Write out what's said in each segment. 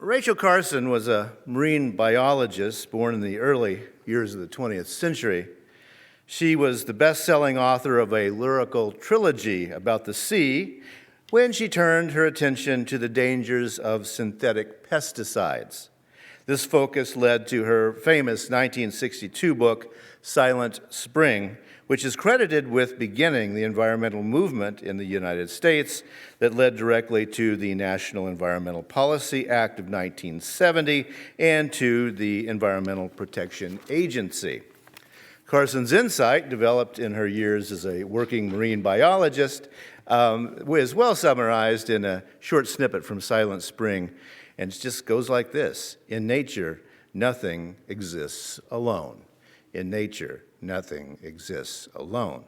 Rachel Carson was a marine biologist born in the early years of the 20th century. She was the best-selling author of a lyrical trilogy about the sea when she turned her attention to the dangers of synthetic pesticides. This focus led to her famous 1962 book, Silent Spring, which is credited with beginning the environmental movement in the United States that led directly to the National Environmental Policy Act of 1970 and to the Environmental Protection Agency. Carson's insight, developed in her years as a working marine biologist, was well summarized in a short snippet from Silent Spring, and it just goes like this. In nature, nothing exists alone. In nature, nothing exists alone.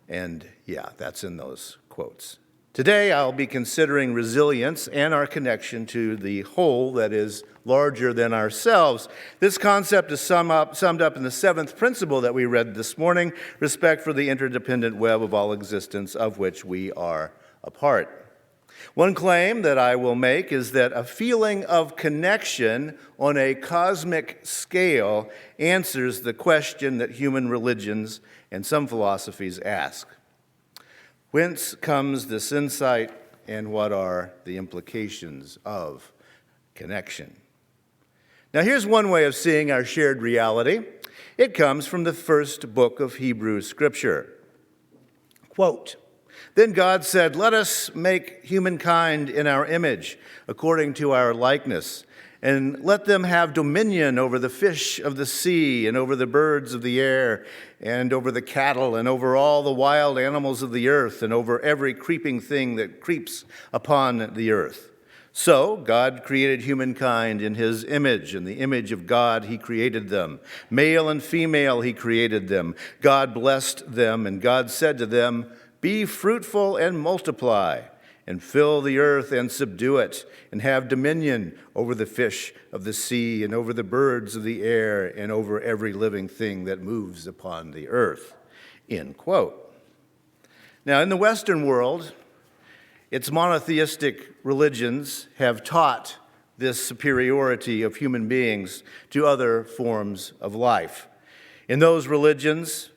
And yeah, that's in those quotes. Today, I'll be considering resilience and our connection to the whole that is larger than ourselves. This concept is summed up in the seventh principle that we read this morning, respect for the interdependent web of all existence of which we are a part. One claim that I will make is that a feeling of connection on a cosmic scale answers the question that human religions and some philosophies ask. Whence comes this insight, and what are the implications of connection? Now, here's one way of seeing our shared reality. It comes from the first book of Hebrew Scripture. Quote, "Then God said, 'Let us make humankind in our image, according to our likeness, and let them have dominion over the fish of the sea, and over the birds of the air, and over the cattle, and over all the wild animals of the earth, and over every creeping thing that creeps upon the earth.' So God created humankind in his image. In the image of God he created them. Male and female he created them. God blessed them, and God said to them, 'Be fruitful and multiply, and fill the earth and subdue it, and have dominion over the fish of the sea, and over the birds of the air, and over every living thing that moves upon the earth.'" End quote. Now, in the Western world, its monotheistic religions have taught this superiority of human beings to other forms of life. In those religions,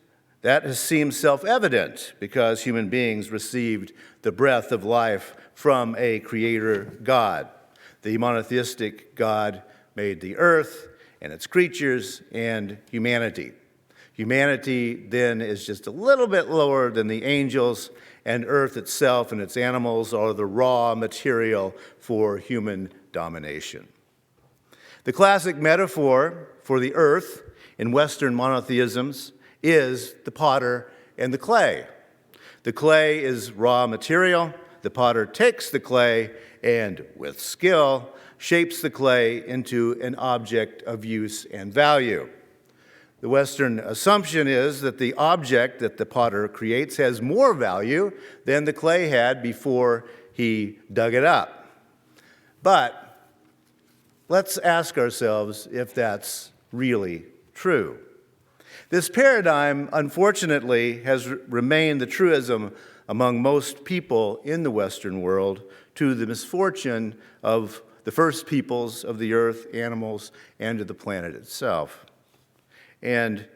that has seemed self-evident because human beings received the breath of life from a creator God. The monotheistic God made the earth and its creatures and humanity. Humanity then is just a little bit lower than the angels, and earth itself and its animals are the raw material for human domination. The classic metaphor for the earth in Western monotheisms is the potter and the clay. The clay is raw material. The potter takes the clay and, with skill, shapes the clay into an object of use and value. The Western assumption is that the object that the potter creates has more value than the clay had before he dug it up. But let's ask ourselves if that's really true. This paradigm, unfortunately, has remained the truism among most people in the Western world, to the misfortune of the first peoples of the earth, animals, and of the planet itself. And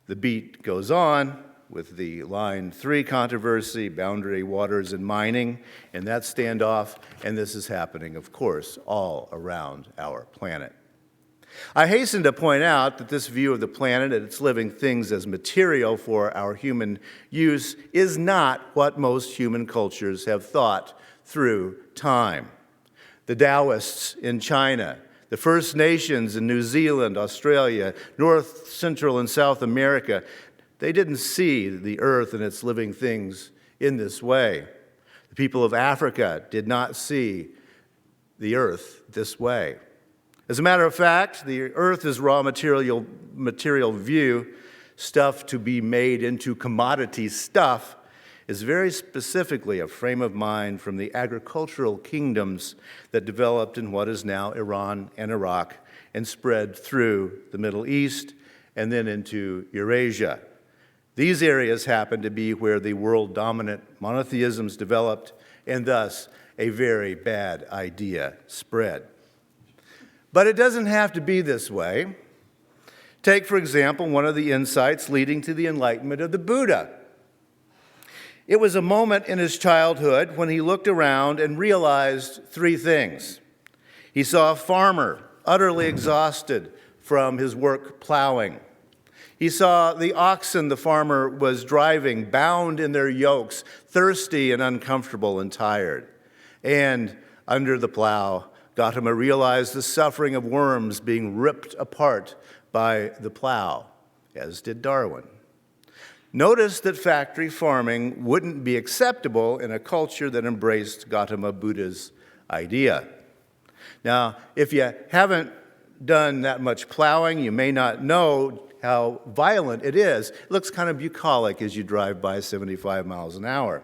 the beat goes on with the Line 3 controversy, boundary waters and mining, and that standoff, and this is happening, of course, all around our planet. I hasten to point out that this view of the planet and its living things as material for our human use is not what most human cultures have thought through time. The Taoists in China, the First Nations in New Zealand, Australia, North, Central, and South America, they didn't see the earth and its living things in this way. The people of Africa did not see the earth this way. As a matter of fact, the earth is raw material view, stuff to be made into commodity stuff, is very specifically a frame of mind from the agricultural kingdoms that developed in what is now Iran and Iraq and spread through the Middle East and then into Eurasia. These areas happen to be where the world-dominant monotheisms developed, and thus a very bad idea spread. But it doesn't have to be this way. Take, for example, one of the insights leading to the enlightenment of the Buddha. It was a moment in his childhood when he looked around and realized three things. He saw a farmer utterly exhausted from his work plowing. He saw the oxen the farmer was driving bound in their yokes, thirsty and uncomfortable and tired. And under the plow, Gautama realized the suffering of worms being ripped apart by the plow, as did Darwin. Notice that factory farming wouldn't be acceptable in a culture that embraced Gautama Buddha's idea. Now, if you haven't done that much plowing, you may not know how violent it is. It looks kind of bucolic as you drive by 75 miles an hour.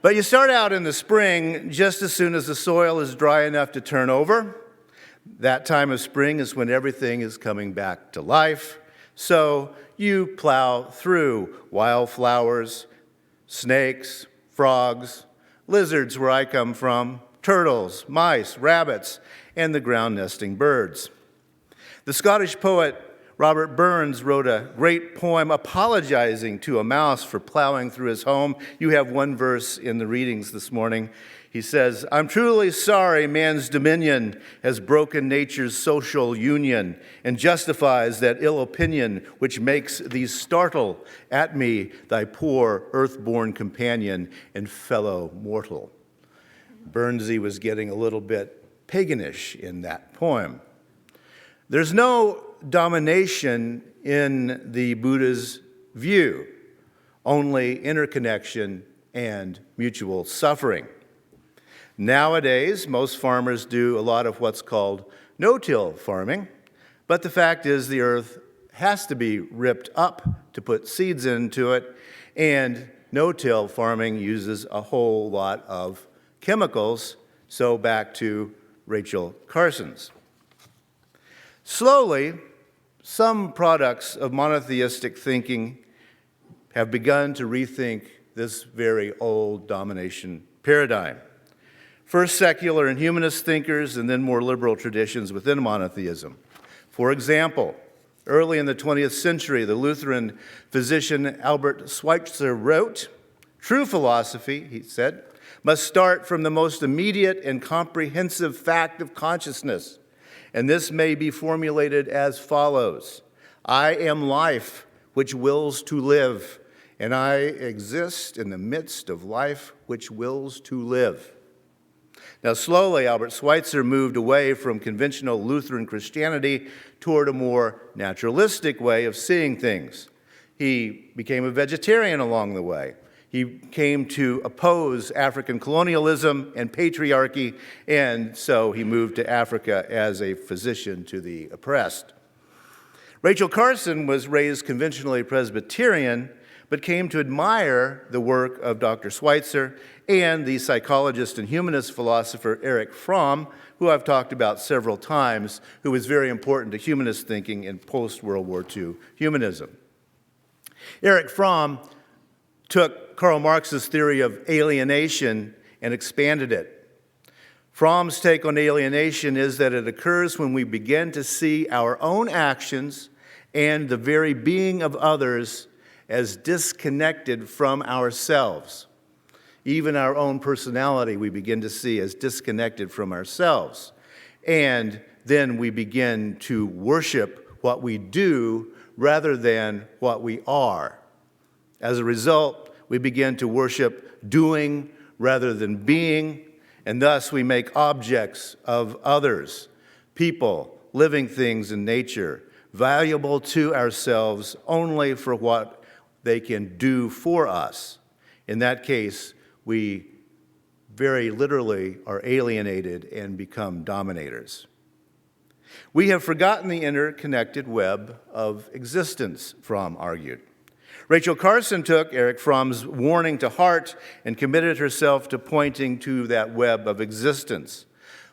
But you start out in the spring just as soon as the soil is dry enough to turn over. That time of spring is when everything is coming back to life. So you plow through wildflowers, snakes, frogs, lizards where I come from, turtles, mice, rabbits, and the ground-nesting birds. The Scottish poet Robert Burns wrote a great poem apologizing to a mouse for plowing through his home. You have one verse in the readings this morning. He says, "I'm truly sorry man's dominion has broken nature's social union and justifies that ill opinion which makes thee startle at me, thy poor earth-born companion and fellow mortal." Burnsy was getting a little bit paganish in that poem. There's no domination in the Buddha's view, only interconnection and mutual suffering. Nowadays, most farmers do a lot of what's called no-till farming, but the fact is the earth has to be ripped up to put seeds into it, and no-till farming uses a whole lot of chemicals, so back to Rachel Carson's. Slowly, some products of monotheistic thinking have begun to rethink this very old domination paradigm. First secular and humanist thinkers, and then more liberal traditions within monotheism. For example, early in the 20th century, the Lutheran physician Albert Schweitzer wrote, "True philosophy," he said, "must start from the most immediate and comprehensive fact of consciousness. And this may be formulated as follows: I am life which wills to live, and I exist in the midst of life which wills to live." Now, slowly, Albert Schweitzer moved away from conventional Lutheran Christianity toward a more naturalistic way of seeing things. He became a vegetarian along the way. He came to oppose African colonialism and patriarchy, and so he moved to Africa as a physician to the oppressed. Rachel Carson was raised conventionally Presbyterian, but came to admire the work of Dr. Schweitzer and the psychologist and humanist philosopher Erich Fromm, who I've talked about several times, who was very important to humanist thinking in post-World War II humanism. Erich Fromm took Karl Marx's theory of alienation and expanded it. Fromm's take on alienation is that it occurs when we begin to see our own actions and the very being of others as disconnected from ourselves. Even our own personality we begin to see as disconnected from ourselves. And then we begin to worship what we do rather than what we are. As a result, we begin to worship doing rather than being, and thus we make objects of others, people, living things in nature, valuable to ourselves only for what they can do for us. In that case, we very literally are alienated and become dominators. We have forgotten the interconnected web of existence, Fromm argued. Rachel Carson took Erich Fromm's warning to heart and committed herself to pointing to that web of existence.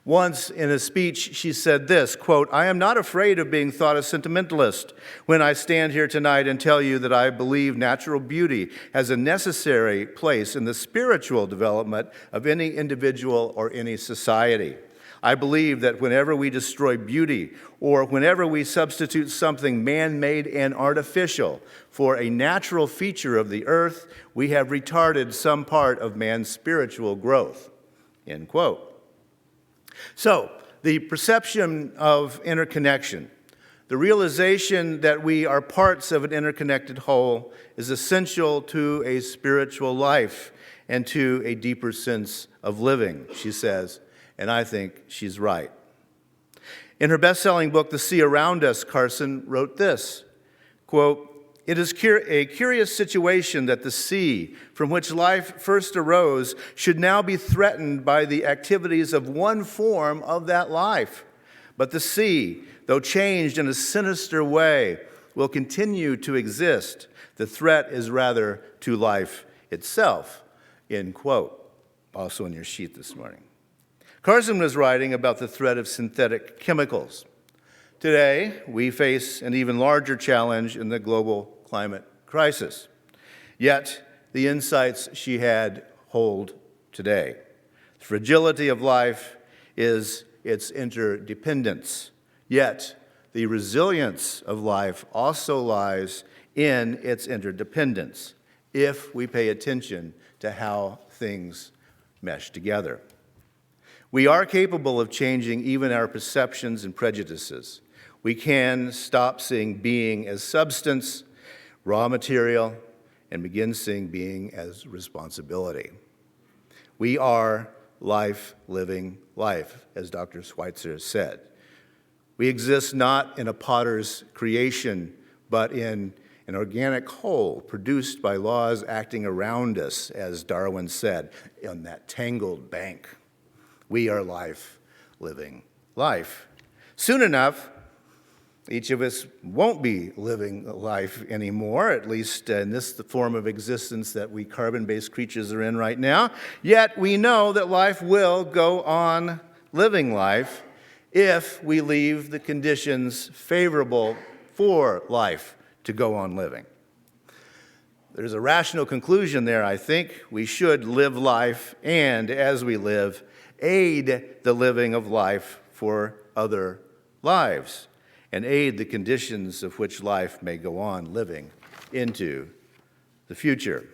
Once in a speech, she said this, quote, "I am not afraid of being thought a sentimentalist when I stand here tonight and tell you that I believe natural beauty has a necessary place in the spiritual development of any individual or any society. I believe that whenever we destroy beauty or whenever we substitute something man-made and artificial for a natural feature of the earth, we have retarded some part of man's spiritual growth." End quote. So, the perception of interconnection, the realization that we are parts of an interconnected whole, is essential to a spiritual life and to a deeper sense of living, she says, and I think she's right. In her best-selling book, The Sea Around Us, Carson wrote this, quote, "It is a curious situation that the sea, from which life first arose, should now be threatened by the activities of one form of that life. But the sea, though changed in a sinister way, will continue to exist. The threat is rather to life itself." End quote. Also in your sheet this morning. Carson was writing about the threat of synthetic chemicals. Today, we face an even larger challenge in the global climate crisis. Yet, the insights she had hold today. The fragility of life is its interdependence. Yet, the resilience of life also lies in its interdependence, if we pay attention to how things mesh together. We are capable of changing even our perceptions and prejudices. We can stop seeing being as substance, raw material, and begin seeing being as responsibility. We are life living life, as Dr. Schweitzer said. We exist not in a potter's creation, but in an organic whole produced by laws acting around us, as Darwin said, on that tangled bank. We are life living life. Soon enough, each of us won't be living life anymore, at least in this form of existence that we carbon-based creatures are in right now. Yet we know that life will go on living life if we leave the conditions favorable for life to go on living. There's a rational conclusion there, I think. We should live life and, as we live, aid the living of life for other lives and aid the conditions of which life may go on living into the future.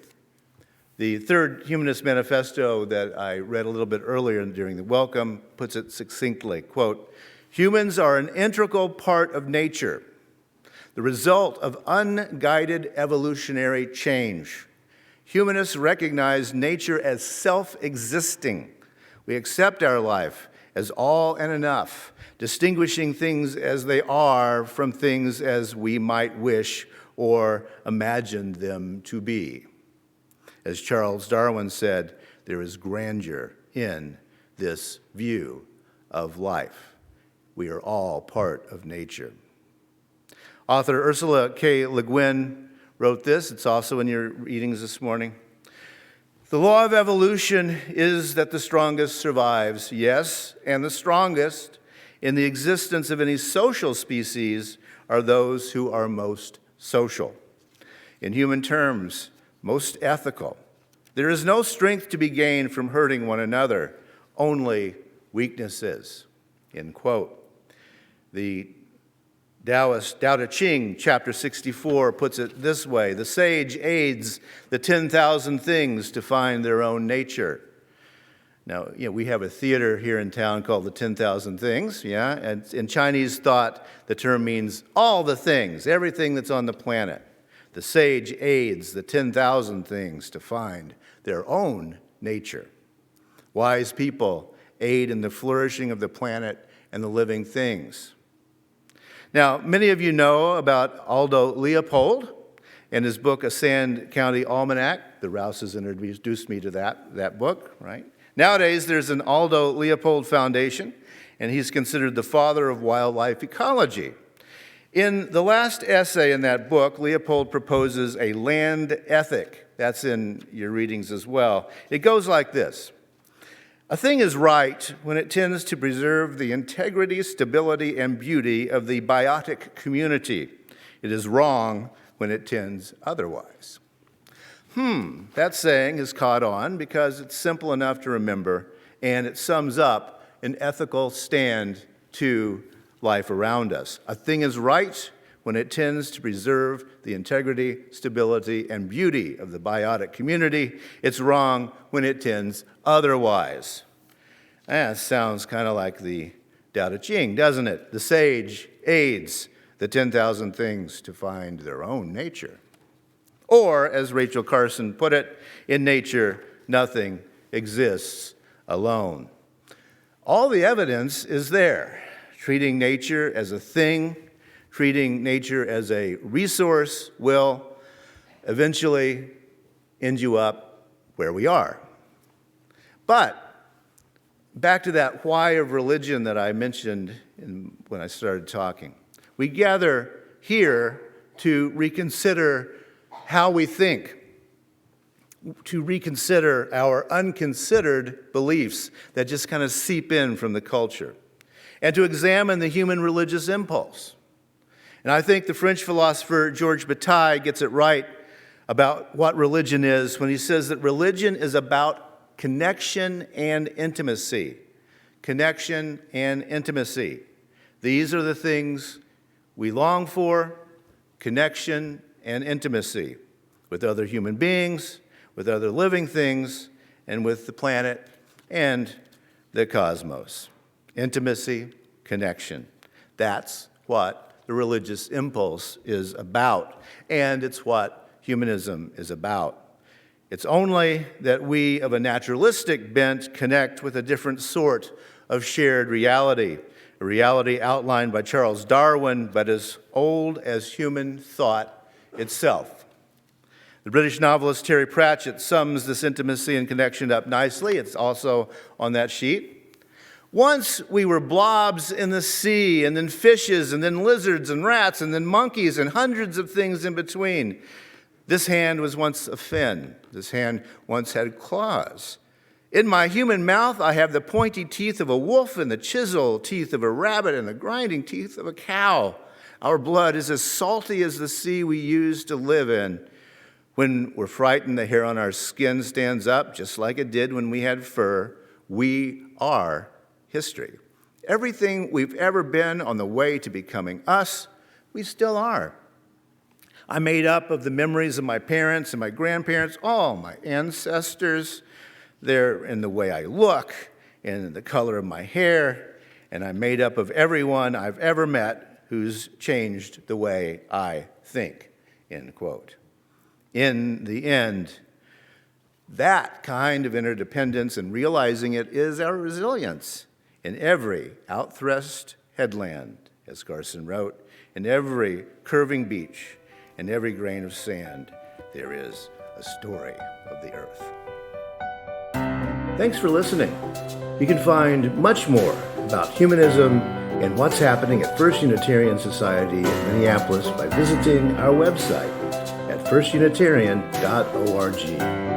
The third Humanist Manifesto that I read a little bit earlier during the welcome puts it succinctly, quote, "Humans are an integral part of nature, the result of unguided evolutionary change. Humanists recognize nature as self-existing. We accept our life as all and enough, distinguishing things as they are from things as we might wish or imagine them to be. As Charles Darwin said, there is grandeur in this view of life. We are all part of nature." Author Ursula K. Le Guin wrote this. It's also in your readings this morning. "The law of evolution is that the strongest survives, yes, and the strongest in the existence of any social species are those who are most social. In human terms, most ethical. There is no strength to be gained from hurting one another, only weaknesses." End quote. The Taoist Tao Te Ching, chapter 64, puts it this way: "The sage aids the 10,000 things to find their own nature." Now, we have a theater here in town called the 10,000 Things, and in Chinese thought, the term means all the things, everything that's on the planet. The sage aids the 10,000 things to find their own nature. Wise people aid in the flourishing of the planet and the living things. Now, many of you know about Aldo Leopold and his book, A Sand County Almanac. The Rouses introduced me to that book, right? Nowadays, there's an Aldo Leopold Foundation, and he's considered the father of wildlife ecology. In the last essay in that book, Leopold proposes a land ethic. That's in your readings as well. It goes like this: "A thing is right when it tends to preserve the integrity, stability, and beauty of the biotic community. It is wrong when it tends otherwise." That saying has caught on because it's simple enough to remember, and it sums up an ethical stand to life around us. A thing is right when it tends to preserve the integrity, stability, and beauty of the biotic community. It's wrong when it tends otherwise. Sounds kind of like the Tao Te Ching, doesn't it? The sage aids the 10,000 things to find their own nature. Or, as Rachel Carson put it, in nature, nothing exists alone. All the evidence is there. Treating nature as a thing, treating nature as a resource will eventually end you up where we are. But back to that why of religion that I mentioned when I started talking. We gather here to reconsider how we think, to reconsider our unconsidered beliefs that just kind of seep in from the culture, and to examine the human religious impulse. And I think the French philosopher Georges Bataille gets it right about what religion is when he says that religion is about connection and intimacy. Connection and intimacy. These are the things we long for: connection and intimacy with other human beings, with other living things, and with the planet and the cosmos. Intimacy, connection. That's what the religious impulse is about, and it's what humanism is about. It's only that we of a naturalistic bent connect with a different sort of shared reality, a reality outlined by Charles Darwin, but as old as human thought itself. The British novelist Terry Pratchett sums this intimacy and connection up nicely. It's also on that sheet. Once we were blobs in the sea, and then fishes, and then lizards and rats, and then monkeys, and hundreds of things in between. This hand was once a fin. This hand once had claws. In my human mouth, I have the pointy teeth of a wolf and the chisel teeth of a rabbit and the grinding teeth of a cow. Our blood is as salty as the sea we use to live in. When we're frightened, the hair on our skin stands up, just like it did when we had fur. We are history. Everything we've ever been on the way to becoming us, we still are. I'm made up of the memories of my parents and my grandparents, all my ancestors. They're in the way I look and the color of my hair, and I'm made up of everyone I've ever met who's changed the way I think, end quote. In the end, that kind of interdependence and realizing it is our resilience. In every outthrust headland, as Carson wrote, in every curving beach, in every grain of sand, there is a story of the earth. Thanks for listening. You can find much more about humanism and what's happening at First Unitarian Society in Minneapolis by visiting our website at firstunitarian.org.